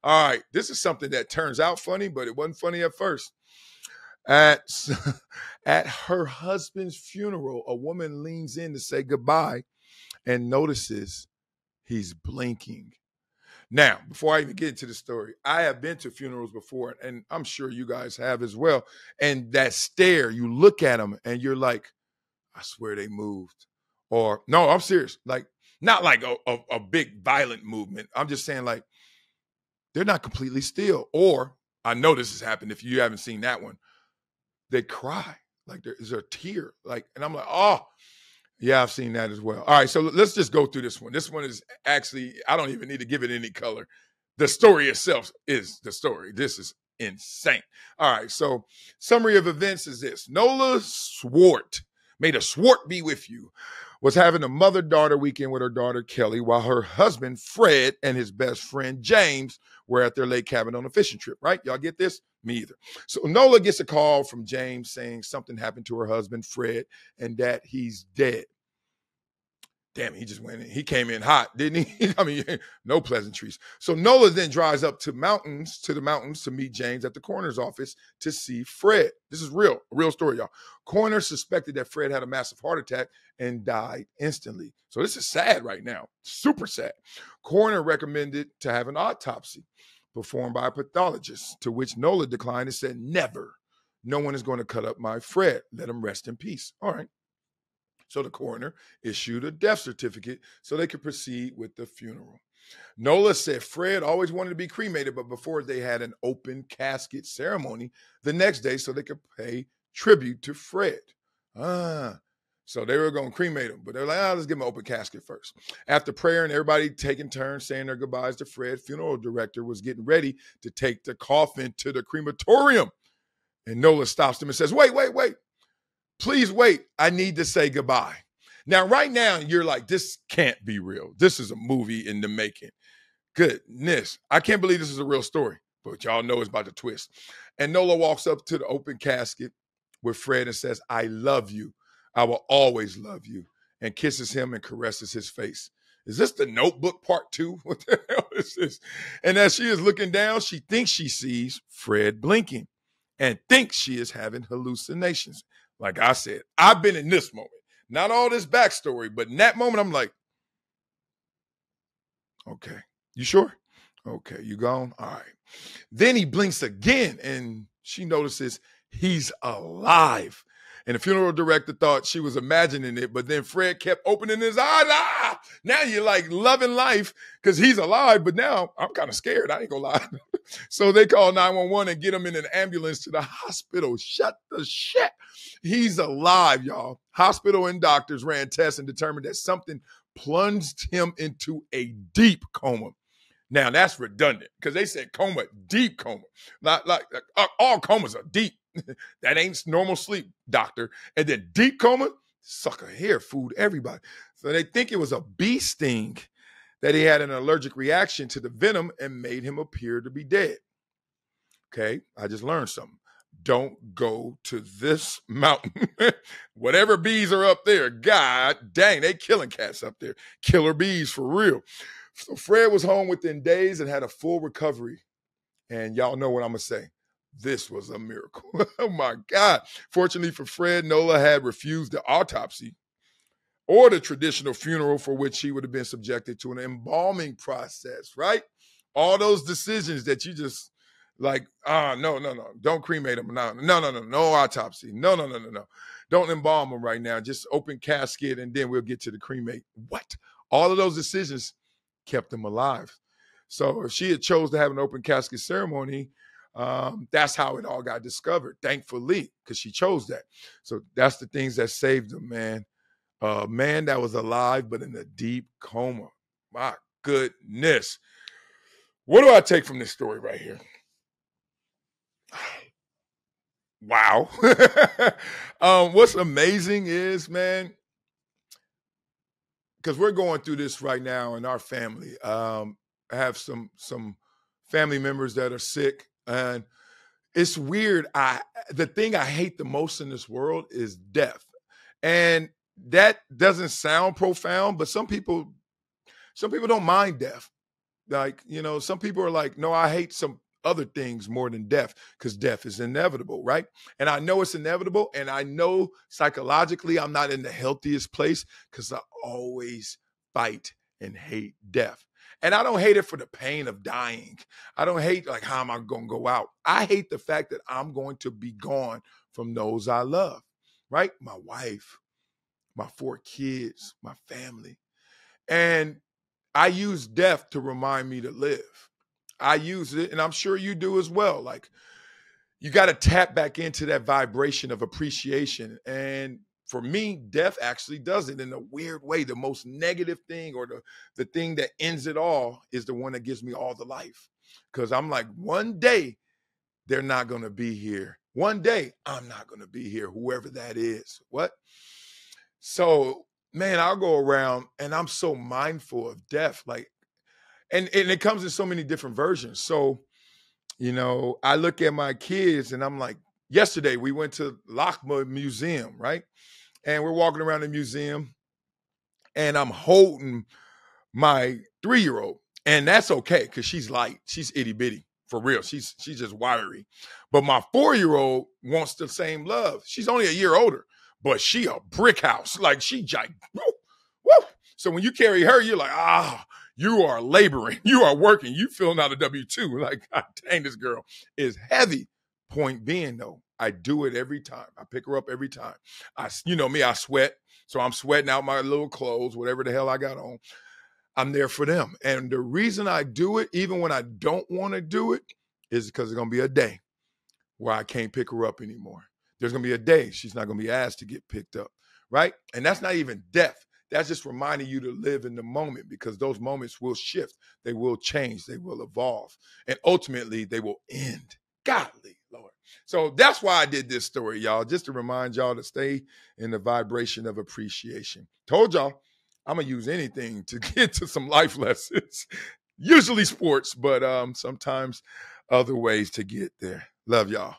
All right, this is something that turns out funny, but it wasn't funny at first. At, at her husband's funeral, a woman leans in to say goodbye and notices he's blinking. Now, before I even get into the story, I have been to funerals before, and I'm sure you guys have as well. And that stare, you look at them and you're like, I swear they moved. Or, no, I'm serious. Like, not like a big violent movement. I'm just saying, like, they're not completely still. Or, I know this has happened if you haven't seen that one. They cry. Like, there is a tear. Like, and I'm like, oh, yeah, I've seen that as well. All right, so let's just go through this one. This one is actually, I don't even need to give it any color. The story itself is the story. This is insane. All right, so summary of events is this. Nola Swart, may the Swart be with you, was having a mother-daughter weekend with her daughter Kelly while her husband Fred and his best friend James were at their lake cabin on a fishing trip, right? Y'all get this? Me either. So Nola gets a call from James saying something happened to her husband Fred and that he's dead. Damn, he just went in. He came in hot, didn't he? I mean, no pleasantries. So Nola then drives up to the mountains to meet James at the coroner's office to see Fred. This is real, a real story, y'all. Coroner suspected that Fred had a massive heart attack and died instantly. So this is sad right now, super sad. Coroner recommended to have an autopsy performed by a pathologist, to which Nola declined and said, never. No one is going to cut up my Fred. Let him rest in peace. All right. So the coroner issued a death certificate so they could proceed with the funeral. Nola said Fred always wanted to be cremated, but before they had an open casket ceremony the next day so they could pay tribute to Fred. So they were going to cremate him, but they're like, let's give him an open casket first. After prayer and everybody taking turns saying their goodbyes to Fred, funeral director was getting ready to take the coffin to the crematorium. And Nola stops him and says, wait. Please wait. I need to say goodbye. Now, right now, you're like, this can't be real. This is a movie in the making. Goodness. I can't believe this is a real story, but y'all know it's about to twist. And Nola walks up to the open casket with Fred and says, I love you. I will always love you. And kisses him and caresses his face. Is this the Notebook Part 2? What the hell is this? And as she is looking down, she thinks she sees Fred blinking and thinks she is having hallucinations. Like I said, I've been in this moment. Not all this backstory, but in that moment, I'm like, okay, you sure? Okay, you gone? All right. Then he blinks again, and she notices he's alive. And the funeral director thought she was imagining it, but then Fred kept opening his eyes. Now you're like loving life because he's alive, but now I'm kind of scared. I ain't gonna lie. So they call 911 and get him in an ambulance to the hospital. Shut the shit. He's alive, y'all. Hospital and doctors ran tests and determined that something plunged him into a deep coma. Now that's redundant because they said coma, deep coma. Like all comas are deep. That ain't normal sleep, doctor. And then deep coma, sucker hair food everybody. So they think it was a bee sting that he had an allergic reaction to the venom and made him appear to be dead. Okay, I just learned something. Don't go to this mountain. Whatever bees are up there, God dang, they killing cats up there. Killer bees for real. So Fred was home within days and had a full recovery. And y'all know what I'm going to say. This was a miracle. Oh, my God. Fortunately for Fred, Nola had refused the autopsy or the traditional funeral for which he would have been subjected to an embalming process, right? All those decisions that you just like, no. Don't cremate him. No autopsy. No. Don't embalm him right now. Just open casket and then we'll get to the cremate. What? All of those decisions kept him alive. So if she had chose to have an open casket ceremony, that's how it all got discovered, thankfully, because she chose that. So that's the things that saved him, man. Man that was alive, but in a deep coma. My goodness. What do I take from this story right here? Wow. What's amazing is, man, because we're going through this right now in our family. I have some family members that are sick. And it's weird. The thing I hate the most in this world is death. And that doesn't sound profound, but some people don't mind death. Like, some people are like, no, I hate some other things more than death because death is inevitable, right? And I know it's inevitable. And I know psychologically I'm not in the healthiest place because I always fight and hate death. And I don't hate it for the pain of dying. I don't hate like how am I going to go out? I hate the fact that I'm going to be gone from those I love, right? My wife, my 4 kids, my family. And I use death to remind me to live. I use it, and I'm sure you do as well. Like, you got to tap back into that vibration of appreciation. And for me, death actually does it in a weird way. The most negative thing or the thing that ends it all is the one that gives me all the life. Because I'm like, one day they're not going to be here. One day I'm not going to be here, whoever that is. What? So, man, I'll go around and I'm so mindful of death. Like, and it comes in so many different versions. So, I look at my kids and I'm like, yesterday we went to Lakma Museum, right? And we're walking around the museum and I'm holding my 3-year-old. And that's okay because she's light. She's itty bitty. For real. She's just wiry. But my 4-year-old wants the same love. She's only a year older, but she a brick house. Like she woo, woo. So when you carry her, you're like, you are laboring. You are working. You filling out a W-2. Like, God dang, this girl is heavy. Point being, though, I do it every time. I pick her up every time. You know me, I sweat. So I'm sweating out my little clothes, whatever the hell I got on. I'm there for them. And the reason I do it, even when I don't want to do it, is because there's going to be a day where I can't pick her up anymore. There's going to be a day she's not going to be asked to get picked up, right? And that's not even death. That's just reminding you to live in the moment because those moments will shift. They will change. They will evolve. And ultimately, they will end. Godly, Lord. So that's why I did this story, y'all, just to remind y'all to stay in the vibration of appreciation. Told y'all, I'm going to use anything to get to some life lessons. Usually sports, but sometimes other ways to get there. Love y'all.